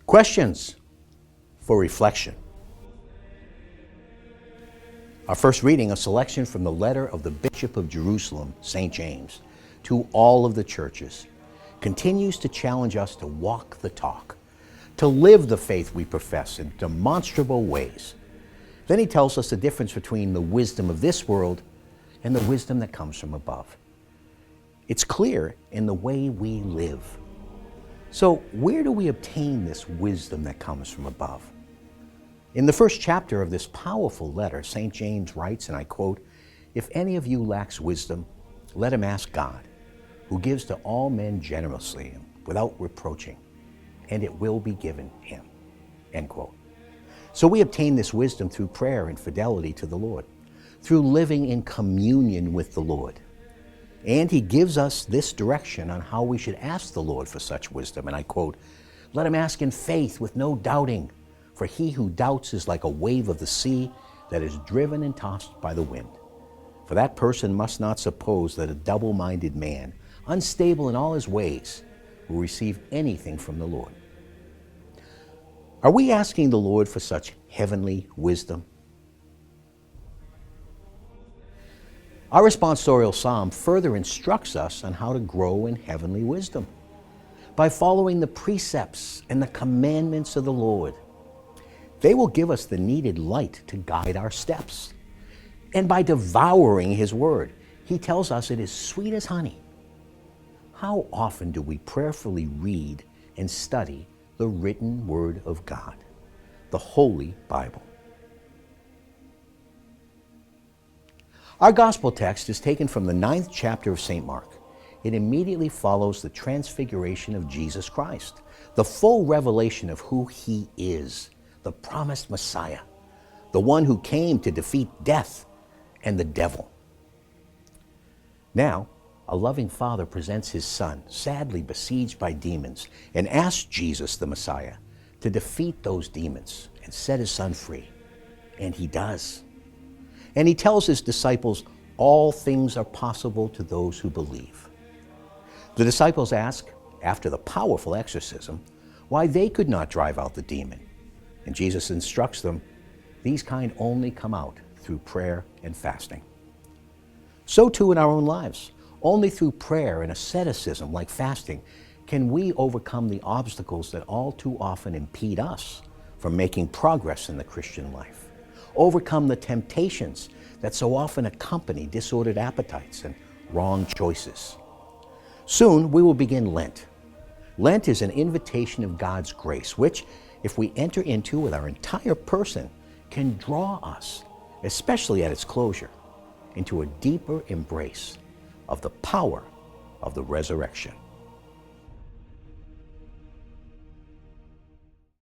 Questions for reflection. Our first reading, a selection from the letter of the Bishop of Jerusalem, St. James, to all of the churches, continues to challenge us to walk the talk, to live the faith we profess in demonstrable ways. Then he tells us the difference between the wisdom of this world and the wisdom that comes from above. It's clear in the way we live. So where do we obtain this wisdom that comes from above? In the first chapter of this powerful letter, St. James writes, and I quote, "If any of you lacks wisdom, let him ask God, who gives to all men generously and without reproaching, and it will be given him." End quote. So we obtain this wisdom through prayer and fidelity to the Lord, through living in communion with the Lord. And he gives us this direction on how we should ask the Lord for such wisdom. And I quote, "Let him ask in faith with no doubting, for he who doubts is like a wave of the sea that is driven and tossed by the wind. For that person must not suppose that a double-minded man, unstable in all his ways, will receive anything from the Lord." Are we asking the Lord for such heavenly wisdom? Our responsorial psalm further instructs us on how to grow in heavenly wisdom by following the precepts and the commandments of the Lord. They will give us the needed light to guide our steps. And by devouring his word, he tells us it is sweet as honey. How often do we prayerfully read and study the written word of God, the Holy Bible? Our gospel text is taken from the 9th chapter of St. Mark. It immediately follows the transfiguration of Jesus Christ, the full revelation of who he is, the promised Messiah, the one who came to defeat death and the devil. Now, a loving father presents his son, sadly besieged by demons, and asks Jesus, the Messiah, to defeat those demons and set his son free. And he does. And he tells his disciples, all things are possible to those who believe. The disciples ask, after the powerful exorcism, why they could not drive out the demon. And Jesus instructs them, these kind only come out through prayer and fasting. So too in our own lives. Only through prayer and asceticism like fasting can we overcome the obstacles that all too often impede us from making progress in the Christian life. Overcome the temptations that so often accompany disordered appetites and wrong choices. Soon we will begin Lent. Lent is an invitation of God's grace, which, if we enter into with our entire person, can draw us, especially at its closure, into a deeper embrace of the power of the resurrection.